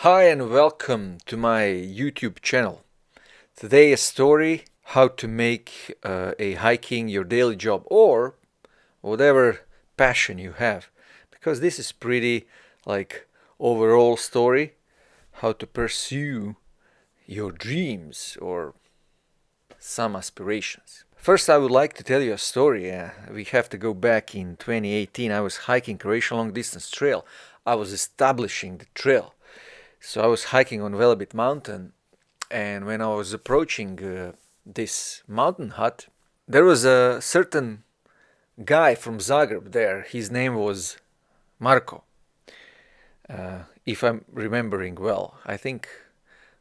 Hi and welcome to my YouTube channel. Today a story how to make a hiking your daily job or whatever passion you have, because this is pretty like overall story how to pursue your dreams or some aspirations. First I would like to tell you a story. We have to go back in 2018. I was hiking Croatia long distance trail. I was establishing the trail. So I was hiking on Velebit mountain, and when I was approaching this mountain hut, there was a certain guy from Zagreb there. His name was Marko, if I'm remembering well. I think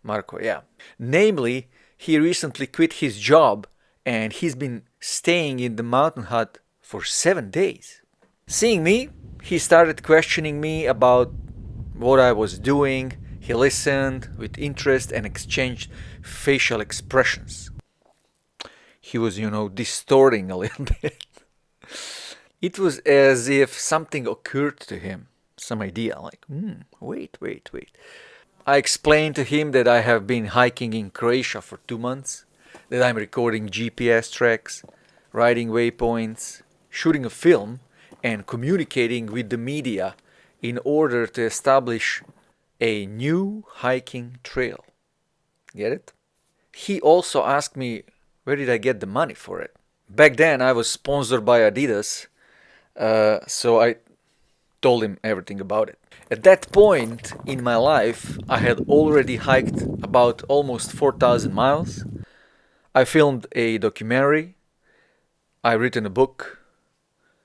Marko, yeah. Namely, he recently quit his job and he's been staying in the mountain hut for 7 days. Seeing me, he started questioning me about what I was doing. He listened with interest and exchanged facial expressions. He was, distorting a little bit. It was as if something occurred to him, some idea, like, wait. I explained to him that I have been hiking in Croatia for 2 months, that I'm recording GPS tracks, writing waypoints, shooting a film, and communicating with the media in order to establish a new hiking trail. Get it? He also asked me where did I get the money for it. Back then I was sponsored by Adidas, so I told him everything about it. At that point in my life, I had already hiked about almost 4,000 miles. I filmed a documentary. I written a book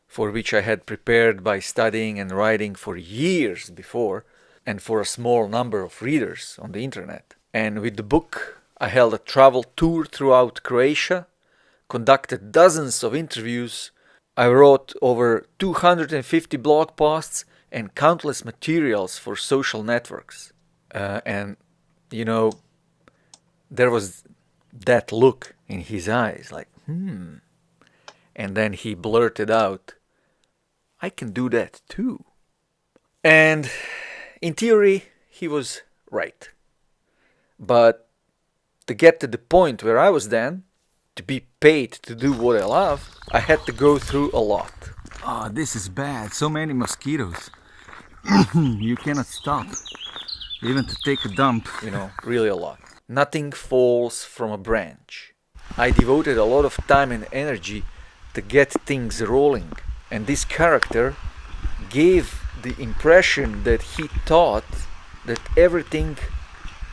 for which I had prepared by studying and writing for years before, and for a small number of readers on the internet. And with the book, I held a travel tour throughout Croatia, conducted dozens of interviews. I wrote over 250 blog posts and countless materials for social networks. And there was that look in his eyes, like, And then he blurted out, I can do that too. And in theory, he was right. But to get to the point where I was then, to be paid to do what I love, I had to go through a lot. Oh, this is bad. So many mosquitoes. You cannot stop. Even to take a dump. Really a lot. Nothing falls from a branch. I devoted a lot of time and energy to get things rolling. And this character gave the impression that he thought that everything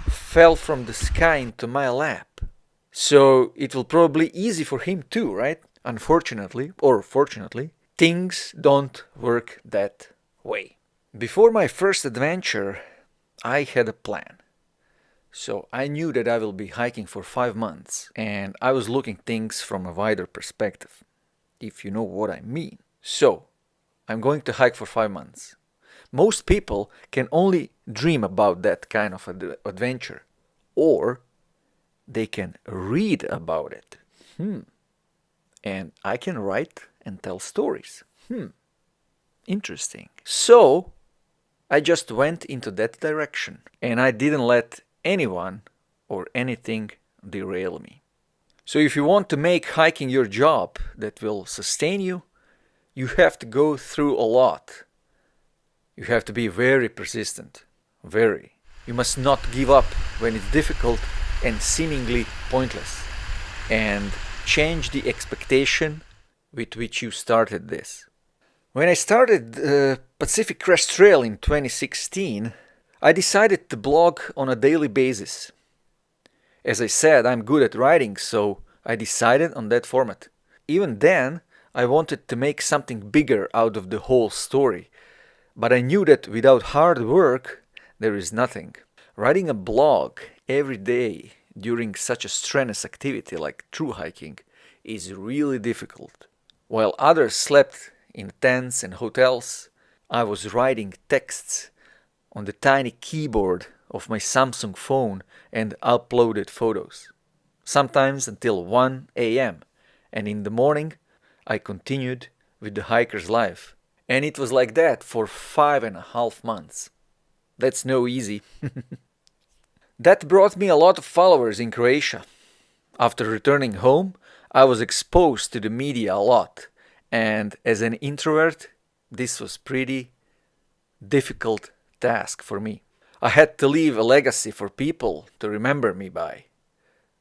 fell from the sky into my lap. So it will probably easy for him too, right? Unfortunately, or fortunately, things don't work that way. Before my first adventure, I had a plan. So I knew that I will be hiking for 5 months, and I was looking things from a wider perspective, if you know what I mean. So, I'm going to hike for 5 months. Most people can only dream about that kind of adventure, or they can read about it. And I can write and tell stories. Interesting. So, I just went into that direction, and I didn't let anyone or anything derail me. So if you want to make hiking your job that will sustain you, you have to go through a lot. You have to be very persistent. Very. You must not give up when it's difficult and seemingly pointless. And change the expectation with which you started this. When I started Pacific Crest Trail in 2016, I decided to blog on a daily basis. As I said, I'm good at writing, so I decided on that format. Even then, I wanted to make something bigger out of the whole story. But I knew that without hard work, there is nothing. Writing a blog every day during such a strenuous activity like through hiking is really difficult. While others slept in tents and hotels, I was writing texts on the tiny keyboard of my Samsung phone and uploaded photos. Sometimes until 1 a.m. And in the morning, I continued with the hiker's life. And it was like that for 5.5 months. That's no easy. That brought me a lot of followers in Croatia. After returning home, I was exposed to the media a lot, and as an introvert, this was pretty difficult task for me. I had to leave a legacy for people to remember me by.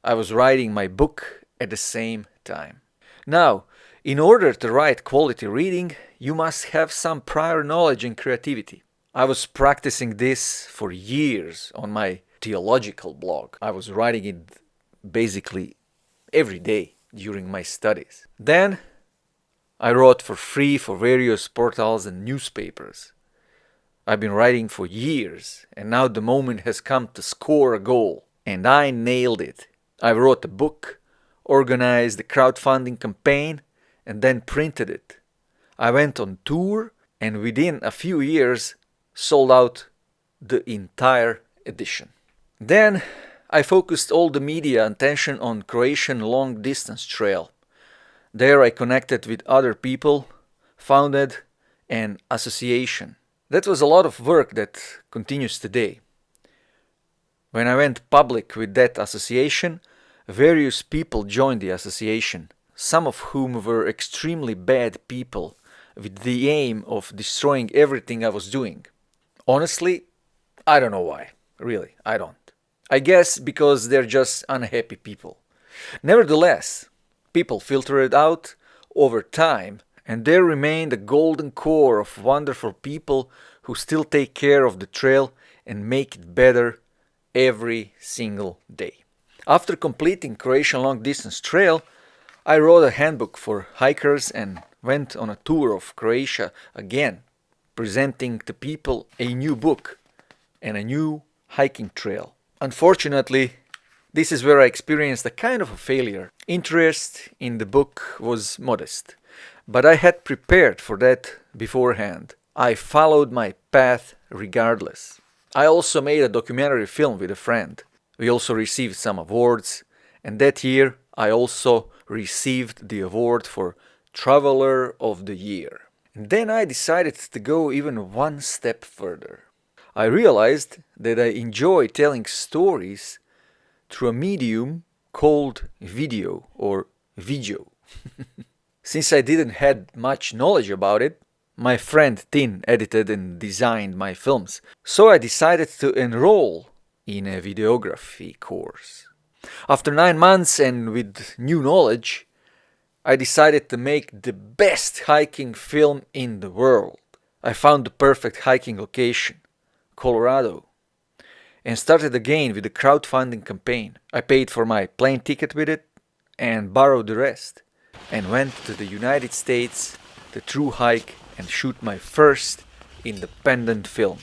I was writing my book at the same time. Now, in order to write quality reading, you must have some prior knowledge and creativity. I was practicing this for years on my theological blog. I was writing it basically every day during my studies. Then I wrote for free for various portals and newspapers. I've been writing for years, and now the moment has come to score a goal, and I nailed it. I wrote a book, organized a crowdfunding campaign, and then printed it. I went on tour, and within a few years sold out the entire edition. Then I focused all the media attention on Croatian long-distance trail. There I connected with other people, founded an association. That was a lot of work that continues today. When I went public with that association, various people joined the association, some of whom were extremely bad people with the aim of destroying everything I was doing. Honestly, I don't know why. Really, I don't. I guess because they're just unhappy people. Nevertheless, people filter it out over time, and there remained a golden core of wonderful people who still take care of the trail and make it better every single day. After completing Croatian long-distance trail, I wrote a handbook for hikers and went on a tour of Croatia again, presenting to people a new book and a new hiking trail. Unfortunately, this is where I experienced a kind of a failure. Interest in the book was modest, but I had prepared for that beforehand. I followed my path regardless. I also made a documentary film with a friend. We also received some awards, and that year I also received the award for Traveler of the Year. And then I decided to go even one step further. I realized that I enjoy telling stories through a medium called video or video. Since I didn't had much knowledge about it, my friend Tin edited and designed my films, so I decided to enroll in a videography course. After 9 months and with new knowledge, I decided to make the best hiking film in the world. I found the perfect hiking location, Colorado, and started again with the crowdfunding campaign. I paid for my plane ticket with it and borrowed the rest, and went to the United States to Thru hike and shoot my first independent film.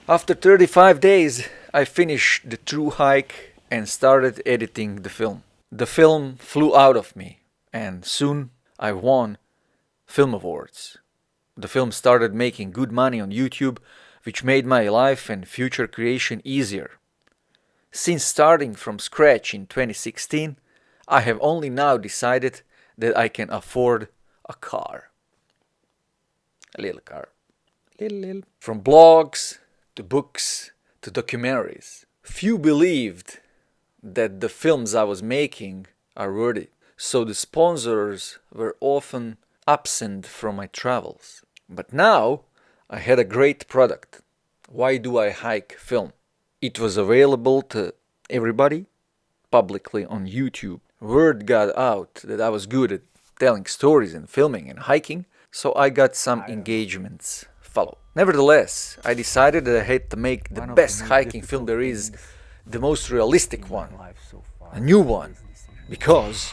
After 35 days, I finished the Thru hike and started editing the film. The film flew out of me, and soon I won film awards. The film started making good money on YouTube, which made my life and future creation easier. Since starting from scratch in 2016, I have only now decided that I can afford a car. A little car. Little. From blogs to books to documentaries. Few believed that the films I was making are worthy, so the sponsors were often absent from my travels. But now I had a great product. Why Do I Hike film? It was available to everybody publicly on YouTube. Word got out that I was good at telling stories and filming and hiking, so I got some engagements follow. Nevertheless, I decided that I had to make the best hiking film there is, the most realistic one, a new one, because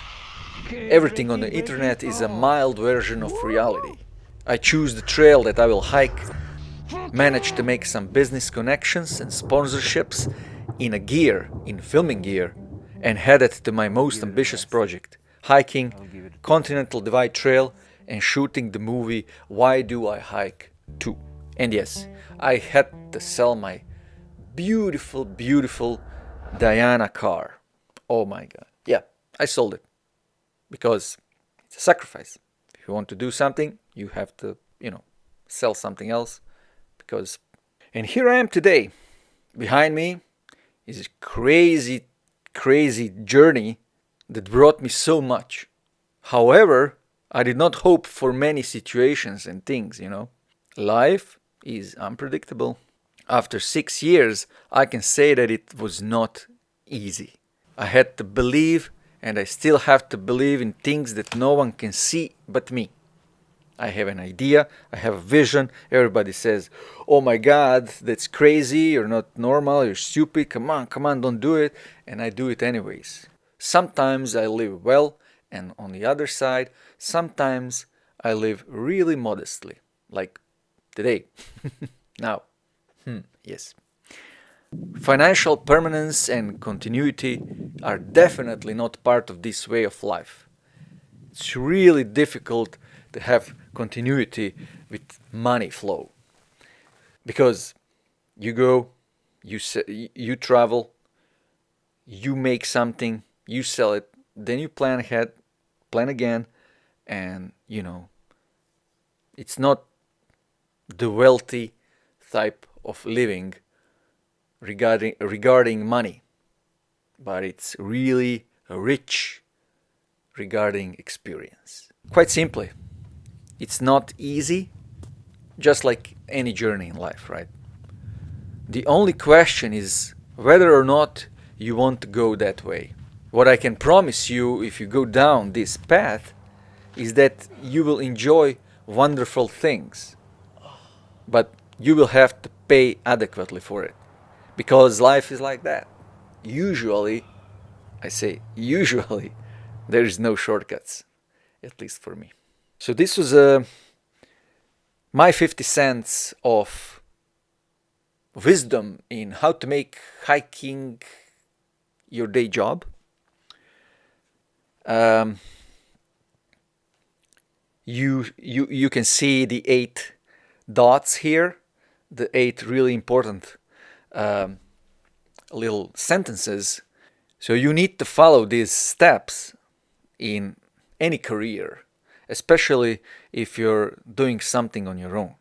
everything on the internet is a mild version of reality. I choose the trail that I will hike, managed to make some business connections and sponsorships in filming gear, and headed to my most ambitious project, hiking Continental Divide Trail and shooting the movie Why Do I Hike 2. And yes, I had to sell my beautiful, beautiful Diana car. Oh my god. Yeah, I sold it. Because it's a sacrifice. If you want to do something, you have to, sell something else. And here I am today, behind me is a crazy, crazy journey that brought me so much. However, I did not hope for many situations and things, Life is unpredictable. After 6 years, I can say that it was not easy. I had to believe, and I still have to believe in things that no one can see but me. I have an idea, I have a vision. Everybody says, oh my God, that's crazy, you're not normal, you're stupid, come on, don't do it. And I do it anyways. Sometimes I live well, and on the other side, sometimes I live really modestly, like today. Now, yes. Financial permanence and continuity are definitely not part of this way of life. It's really difficult to have continuity with money flow, because you go, you travel, you make something, you sell it, then you plan ahead, plan again, and it's not the wealthy type of living regarding money, but it's really rich regarding experience. Quite simply, it's not easy, just like any journey in life, right? The only question is whether or not you want to go that way. What I can promise you, if you go down this path, is that you will enjoy wonderful things, but you will have to pay adequately for it, because life is like that. Usually, I say usually, there is no shortcuts, at least for me. So this was my 50 cents of wisdom in how to make hiking your day job. You can see the 8 dots here, the 8 really important little sentences. So you need to follow these steps in any career, especially if you're doing something on your own.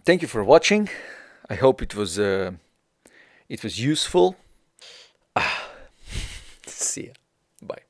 Thank you for watching. I hope it was useful. See ya. Bye.